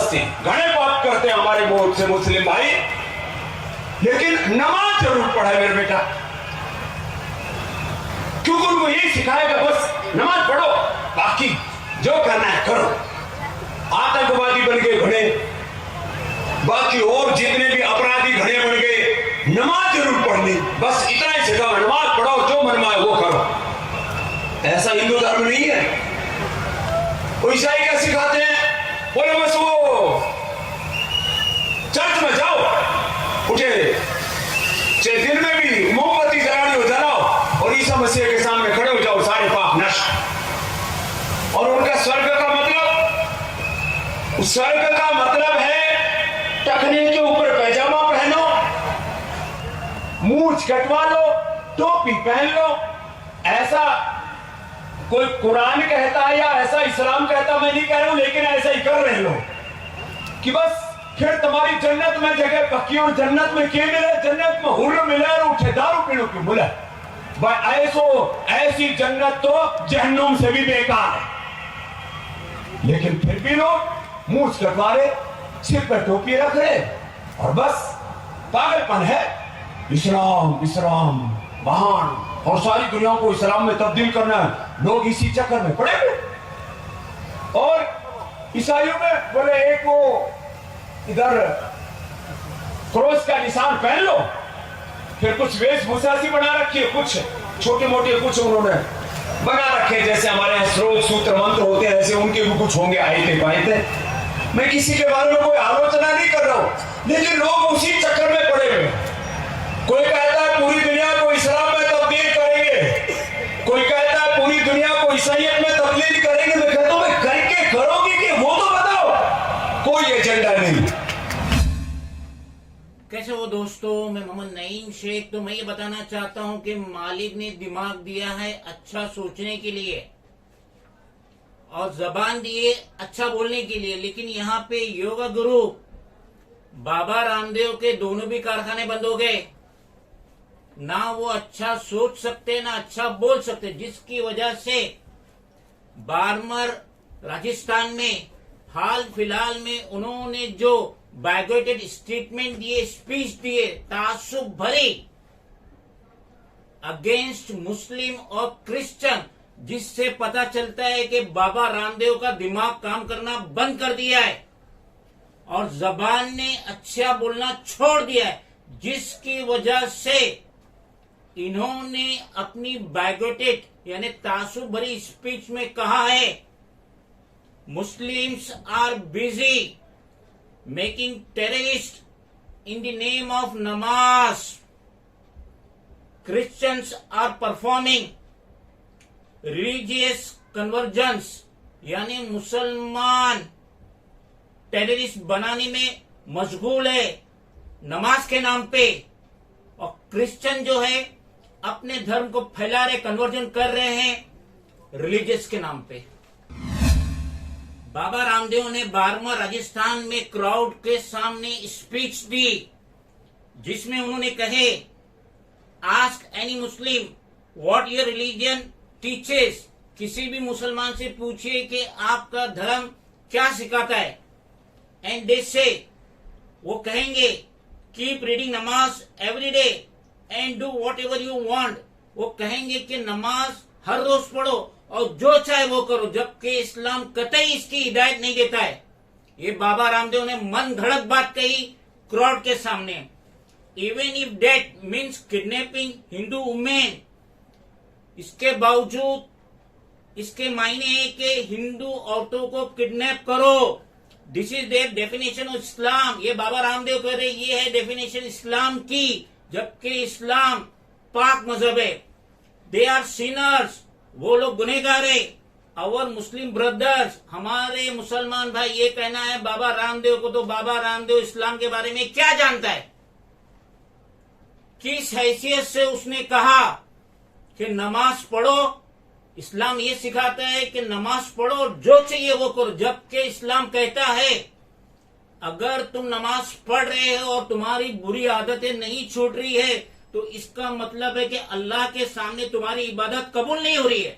जबरदस्ती घने पाप करते हैं हमारे बहुत से मुस्लिम भाई, लेकिन नमाज जरूर पढ़े मेरे बेटा, क्योंकि उनको यही सिखाएगा बस नमाज पढ़ो, बाकी जो करना है करो। आतंकवादी बन गए घने, बाकी और जितने भी अपराधी घने बन गए, नमाज जरूर पढ़नी, बस इतना ही सिखाओ, नमाज पढ़ो, जो मन में वो करो। ऐसा हिंदू धर्म नहीं है। वो ईसाई क्या सिखाते हैं, बोले बस वो चर्च में जाओ, उठे चाहे दिन में भी मोमबत्ती जलानी हो जलाओ और ईसा मसीह के सामने खड़े हो जाओ, सारे पाप नष्ट। और उनका स्वर्ग का मतलब, स्वर्ग का मतलब है टखने के ऊपर पैजामा पहनो, मूंछ कटवा लो, टोपी पहन लो। ऐसा कोई कुरान कहता है या ऐसा इस्लाम कहता, मैं नहीं कह रहा हूं, लेकिन ऐसा ही कर रहे लोग कि बस फिर तुम्हारी जन्नत में जगह पक्की, और जन्नत में क्या मिले, जन्नत में हुर्र मिले और उठे दारू पीने की मिले। भाई ऐसी जन्नत तो जहन्नुम से भी बेकार है। लेकिन फिर भी लोग मुंह कटवा रहे, सिर पर टोपी रख रहे, और बस पागलपन है। इस्लाम इस्लाम महान, और सारी दुनिया को इस्लाम में तब्दील करना है, लोग इसी चक्कर में पड़े हुए। और ईसाइयों में बोले एक वो इधर क्रॉस का निशान पहन लो, फिर कुछ वेशभूषा सी बना रखी है, कुछ छोटे मोटे कुछ उन्होंने बना रखे, जैसे हमारे यहाँ स्रोत सूत्र मंत्र होते हैं, ऐसे उनके भी कुछ होंगे आयते पायते। मैं किसी के बारे में कोई आलोचना नहीं कर रहा हूं, लेकिन लोग उसी चक्कर में पड़े हुए। कोई कहता है पूरी दुनिया को इस्लाम में तब्दील करेंगे, कोई कहता है पूरी दुनिया को ईसाइयत में तब्दील करेंगे। मैं कहता हूं मैं करके करोगे कि वो तो बताओ, कोई एजेंडा नहीं। कैसे हो दोस्तों, मैं मोहम्मद नईम शेख। तो मैं ये बताना चाहता हूं कि मालिक ने दिमाग दिया है अच्छा सोचने के लिए और जबान दिए अच्छा बोलने के लिए, लेकिन यहाँ पे योगा गुरु बाबा रामदेव के दोनों भी कारखाने बंद हो गए। ना वो अच्छा सोच सकते ना अच्छा बोल सकते, जिसकी वजह से बारमर राजस्थान में हाल फिलहाल में उन्होंने जो बाइगोटेड स्टेटमेंट दिए, स्पीच दिए, तासुब भरी अगेंस्ट मुस्लिम और क्रिश्चियन, जिससे पता चलता है कि बाबा रामदेव का दिमाग काम करना बंद कर दिया है और जबान ने अच्छा बोलना छोड़ दिया है, जिसकी वजह से इन्होंने अपनी बाइगोटेड यानी तासुब भरी स्पीच में कहा है, Muslims are busy making terrorists in the name of namaz. Christians are performing religious conversions, यानी मुसलमान टेररिस्ट बनाने में मशगूल है नमाज के नाम पे, और क्रिश्चियन जो है अपने धर्म को फैला रहे, कन्वर्जन कर रहे हैं रिलीजियस के नाम पे। बाबा रामदेव ने बारमर राजस्थान में क्राउड के सामने स्पीच दी, जिसमें उन्होंने कहे, ask any Muslim what your religion teaches. किसी भी मुसलमान से पूछिए कि आपका धर्म क्या सिखाता है। एंड दे से, वो कहेंगे, कीप रीडिंग नमाज every day and do what ever you want. वो कहेंगे कि नमाज हर रोज पढ़ो और जो चाहे वो करो, जबकि इस्लाम कतई इसकी हिदायत नहीं देता है। ये बाबा रामदेव ने मन घड़त बात कही क्राउड के सामने। Even if that means kidnapping Hindu women, इसके बावजूद इसके मायने है कि हिंदू औरतों को किडनैप करो। This is their definition of Islam. ये बाबा रामदेव कह रहे ये है डेफिनेशन इस्लाम की, जबकि इस्लाम पाक मजहब है। दे आर सिनर्स, वो लोग गुनहगार है। अवर मुस्लिम ब्रदर्स, हमारे मुसलमान भाई ये कहना है बाबा रामदेव को, तो बाबा रामदेव इस्लाम के बारे में क्या जानता है? किस हैसियत से उसने कहा कि नमाज पढ़ो? इस्लाम ये सिखाता है कि नमाज पढ़ो, जो चाहिए वो करो, जबकि इस्लाम कहता है अगर तुम नमाज पढ़ रहे हो और तुम्हारी बुरी आदतें नहीं छूट रही है, तो इसका मतलब है कि अल्लाह के सामने तुम्हारी इबादत कबूल नहीं हो रही है,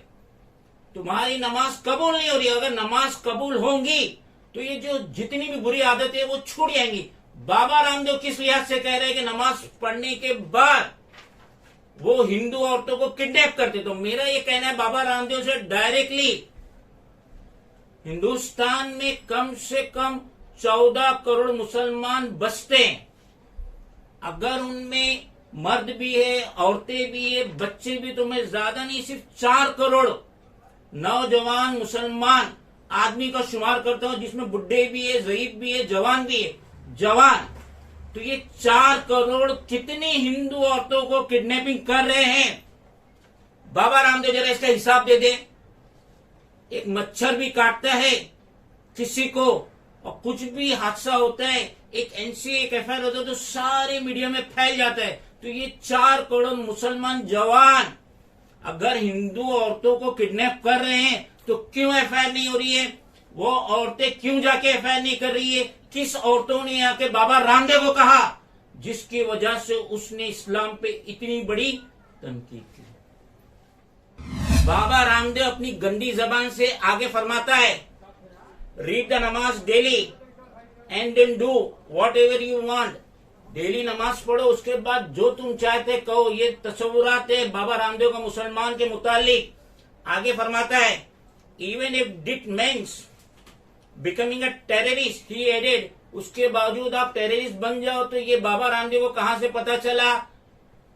तुम्हारी नमाज कबूल नहीं हो रही है। अगर नमाज कबूल होंगी तो ये जो जितनी भी बुरी आदत है वो छूट जाएंगी। बाबा रामदेव किस लिहाज से कह रहे हैं कि नमाज पढ़ने के बाद वो हिंदू औरतों को किडनैप करते? तो मेरा ये कहना है बाबा रामदेव से डायरेक्टली, हिंदुस्तान में कम से कम 14 करोड़ मुसलमान बसते हैं। अगर उनमें मर्द भी है, औरतें भी है, बच्चे भी, तो मैं ज्यादा नहीं, सिर्फ 4 करोड़ नौजवान मुसलमान आदमी का शुमार करता हूं, जिसमें बुढ़े भी है, ज़ईफ भी है, जवान भी है। जवान तो ये 4 करोड़ कितनी हिंदू औरतों को किडनैपिंग कर रहे हैं? बाबा रामदेव जरा इसका हिसाब दे दे। एक मच्छर भी काटता है किसी को, और कुछ भी हादसा होता है, एक एनसीए, एक एफआईआर होता है, तो सारे मीडिया में फैल जाता है। तो ये 4 करोड़ मुसलमान जवान अगर हिंदू औरतों को किडनैप कर रहे हैं तो क्यों एफआईआर नहीं हो रही है? वो औरतें क्यों जाके एफआईआर नहीं कर रही है? किस औरतों ने आके बाबा रामदेव को कहा जिसकी वजह से उसने इस्लाम पे इतनी बड़ी तनकीद की? बाबा रामदेव अपनी गंदी जबान से आगे फरमाता है, read the namaz daily and then do whatever you want. Daily नमाज पढ़ो, उसके बाद जो तुम चाहते कहो। ये तस्वुरात है बाबा रामदेव का मुसलमान के मुतालिक। आगे फरमाता है, even if it means becoming a terrorist, he added, उसके बावजूद आप टेररिस्ट बन जाओ। तो ये बाबा रामदेव को कहां से पता चला?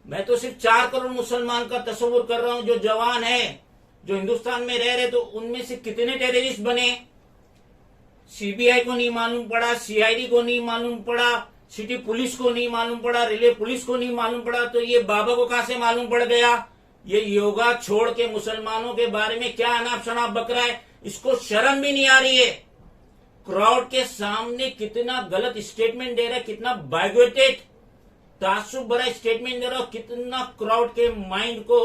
मैं तो सिर्फ 4 करोड़ मुसलमान का तस्वुर कर रहा हूं जो जवान है, जो हिंदुस्तान में रह रहे। तो उनमें से कितने टेररिस्ट बने? सीबीआई को नहीं मालूम पड़ा, सीआईडी को नहीं मालूम पड़ा, सिटी पुलिस को नहीं मालूम पड़ा, रेलवे पुलिस को नहीं मालूम पड़ा। तो ये बाबा को कहां से मालूम पड़ गया? ये योगा छोड़ के मुसलमानों के बारे में क्या अनाप शनाप बक रहा है, इसको शर्म भी नहीं आ रही है। क्राउड के सामने कितना गलत स्टेटमेंट दे रहा है, कितना बाइगोटेड तासुब भरा स्टेटमेंट दे रहा है, कितना क्राउड के माइंड को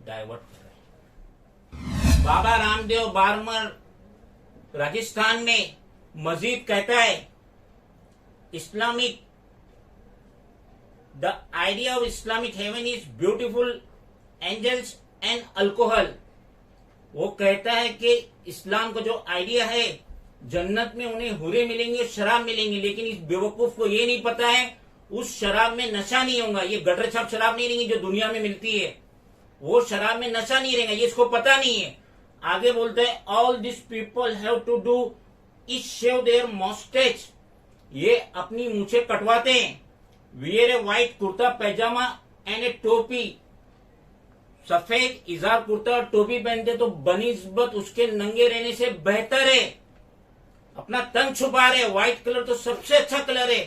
डाइवर्ट कर रहा है। बाबा रामदेव बारमर राजस्थान में मजीद कहता है, Islamic the idea of Islamic heaven is beautiful angels and alcohol. वो कहता है कि इस्लाम का जो आइडिया है, जन्नत में उन्हें हुरे मिलेंगे, शराब मिलेंगी, लेकिन इस बेवकूफ को ये नहीं पता है उस शराब में नशा नहीं होगा। ये गटर छाप शराब नहीं रहेंगी जो दुनिया में मिलती है, वो शराब में नशा नहीं रहेगा, ये इसको पता नहीं है। आगे बोलते हैं, all this people have to do is shave their moustache. ये अपनी मूछें कटवाते हैं। Wear a white kurta pyjama and a topi, सफेद इजार कुर्ता और टोपी पहनते तो बनिस्बत उसके नंगे रहने से बेहतर है। अपना तन छुपा रहे, व्हाइट कलर तो सबसे अच्छा कलर है।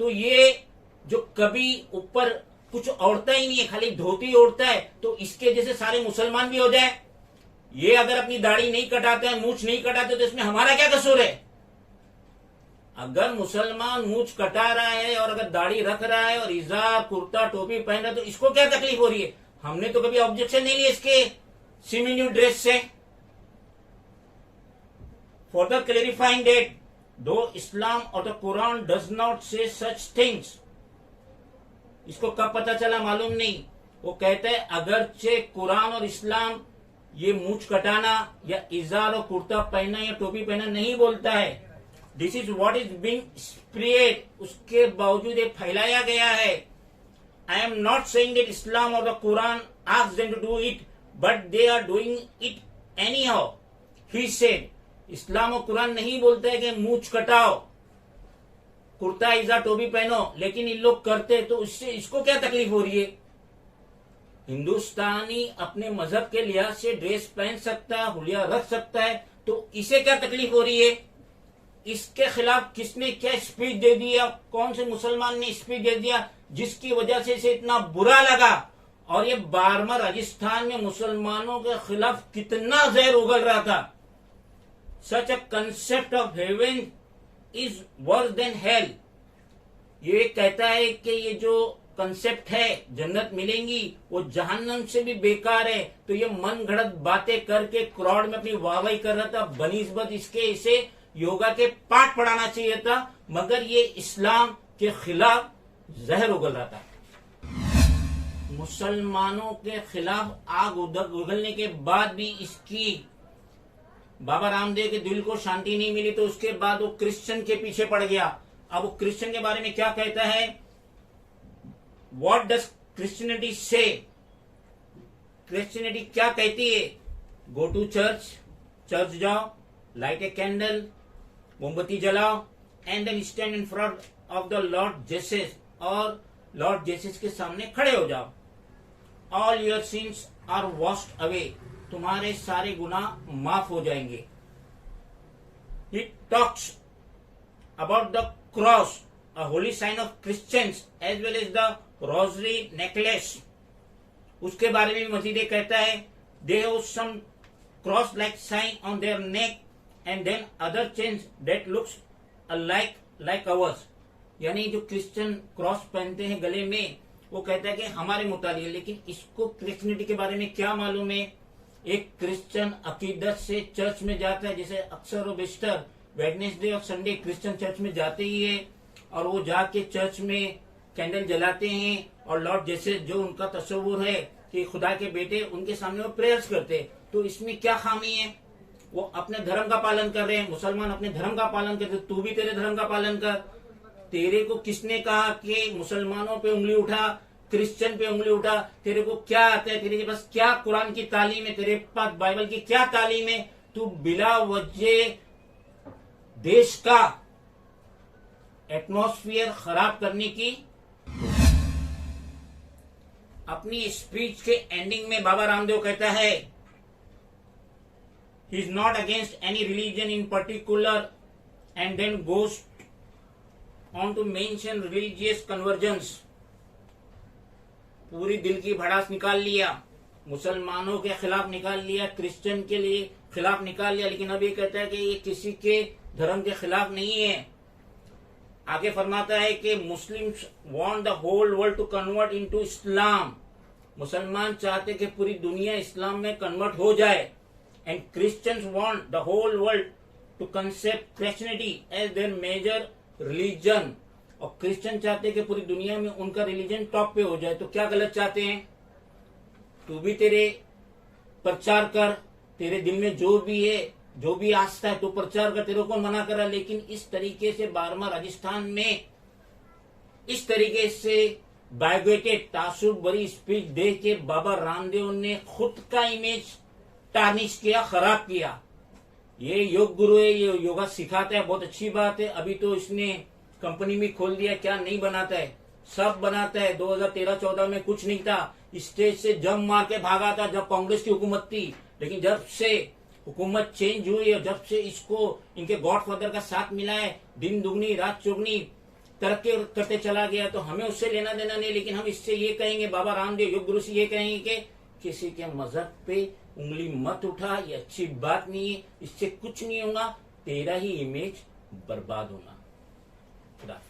तो ये जो कभी ऊपर कुछ ओढ़ता ही नहीं है, खाली धोती ओढ़ता है, तो इसके जैसे सारे मुसलमान भी हो जाए। ये अगर अपनी दाढ़ी नहीं कटाते हैं, मूछ नहीं कटाते, तो इसमें हमारा क्या कसूर है? अगर मुसलमान मूछ कटा रहा है और अगर दाढ़ी रख रहा है और इजार कुर्ता टोपी पहन रहा है, तो इसको क्या तकलीफ हो रही है? हमने तो कभी ऑब्जेक्शन नहीं लिया इसके सेमी न्यू ड्रेस से। फर्दर क्लेरिफाइंग दैट दो इस्लाम और द कुरान डज नॉट से सच थिंग्स। इसको कब पता चला मालूम नहीं। वो कहते हैं अगरचे कुरान और इस्लाम ये मूछ कटाना या इजार और कुर्ता पहनना या टोपी पहनना नहीं बोलता है। This is what is being spread, उसके बावजूद ये फैलाया गया है। I am not saying that Islam और the Quran ask them to do it, but they are doing it anyhow, he said. Islam और कुरान नहीं बोलते है कि मूछ कटाओ, कुर्ता इजार टोपी पहनो, लेकिन इन लोग करते, तो इससे इसको क्या तकलीफ हो रही है? हिंदुस्तानी अपने मजहब के लिहाज से ड्रेस पहन सकता है, हुलिया रख सकता है, तो इसे क्या तकलीफ हो रही है? इसके खिलाफ किसने क्या स्पीच दे दिया? कौन से मुसलमान ने स्पीच दे दिया जिसकी वजह से इसे इतना बुरा लगा? और ये बारमर राजस्थान में मुसलमानों के खिलाफ कितना जहर उगल रहा था। Such a concept of heaven is worse than hell. ये कहता है कि ये जो कंसेप्ट है जन्नत मिलेंगी वो जहन्नम से भी बेकार है। तो ये मन घड़त बातें करके क्राउड में अपनी वाहवाही कर रहा था। बनिस्बत इसके इसे योगा के पाठ पढ़ाना चाहिए था, मगर ये इस्लाम के खिलाफ जहर उगल रहा था। मुसलमानों के खिलाफ आग उगलने के बाद भी इसकी बाबा रामदेव के दिल को शांति नहीं मिली तो उसके बाद वो क्रिश्चियन के पीछे पड़ गया। अब वो क्रिश्चियन के बारे में क्या कहता है? What does Christianity say? Christianity क्या कहती है? गो टू चर्च, चर्च जाओ, लाइट ए कैंडल, मोमबत्ती जलाओ, and then stand in front of the Lord Jesus, और लॉर्ड जेसस के सामने खड़े हो जाओ। All your sins are washed away, तुम्हारे सारे गुनाह माफ हो जाएंगे। He talks about the cross, a holy sign of Christians, as well as the rosary necklace. उसके बारे में मजीद कहता है, they have some cross like sign on their neck and then other chains that looks like ours. यानी जो Christian cross पहनते हैं गले में, वो कहता है कि हमारे मुतालिक, लेकिन इसको क्रिश्चियनिटी के बारे में क्या मालूम है? एक क्रिश्चियन अकीदत से चर्च में जाता है, जैसे अक्सर और बेशतर वेडनेसडे और संडे क्रिश्चियन चर्च में जाते ही है, और वो जाके चर्च में कैंडल जलाते हैं, और लॉर्ड जैसे जो उनका तस्वुर है कि खुदा के बेटे, उनके सामने वो प्रेयर्स करते हैं। तो इसमें क्या खामी है? वो अपने धर्म का पालन कर रहे हैं, मुसलमान अपने धर्म का पालन करते, तू भी तेरे धर्म का पालन कर। तेरे को किसने कहा कि मुसलमानों पे उंगली उठा, क्रिश्चियन पे उंगली उठा? तेरे को क्या आता है? तेरे पास क्या कुरान की तालीम है? तेरे पास बाइबल की क्या तालीम है? तू बिला वजह देश का एटमॉस्फेयर खराब करने की। अपनी स्पीच के एंडिंग में बाबा रामदेव कहता है, he is not against any religion in particular, and then goes on to mention religious conversions। पूरी दिल की भड़ास निकाल लिया, मुसलमानों के खिलाफ निकाल लिया, क्रिश्चियन के लिए खिलाफ निकाल लिया, लेकिन अब ये कहता है कि ये किसी के धर्म के खिलाफ नहीं है। आगे फरमाता है कि Muslims want the whole world to convert into Islam. मुसलमान चाहते कि पूरी दुनिया इस्लाम में कन्वर्ट हो जाए। And Christians want the whole world to concept Christianity as their major religion. और क्रिश्चियन चाहते कि पूरी दुनिया में उनका रिलीजन टॉप पे हो जाए। तो क्या गलत चाहते हैं? तू भी तेरे प्रचार कर, तेरे दिल में जो भी है, जो भी आस्था है, तो प्रचार कर, तेरे को मना करा। लेकिन इस तरीके से बारहमा राजस्थान में इस तरीके से बायोगेटेड तासुब बड़ी स्पीच दे के बाबा रामदेव ने खुद का इमेज टार्निश किया, खराब किया। ये योग गुरु है, ये योगा सिखाता है, बहुत अच्छी बात है। अभी तो इसने कंपनी भी खोल दिया, क्या नहीं बनाता है, सब बनाता है। 2013-14 में कुछ नहीं था, स्टेज से जम मार के भागा था जब कांग्रेस की हुकूमत थी। लेकिन जब से हुकूमत चेंज हुई और जब से इसको इनके गॉडफादर का साथ मिला है, दिन दुगनी रात चौगनी तरक्की करते चला गया। तो हमें उससे लेना देना नहीं, लेकिन हम इससे ये कहेंगे, बाबा रामदेव योग गुरु से ये कहेंगे कि किसी के मजहब पे उंगली मत उठा, ये अच्छी बात नहीं है, इससे कुछ नहीं होगा, तेरा ही इमेज बर्बाद होना। खुदा।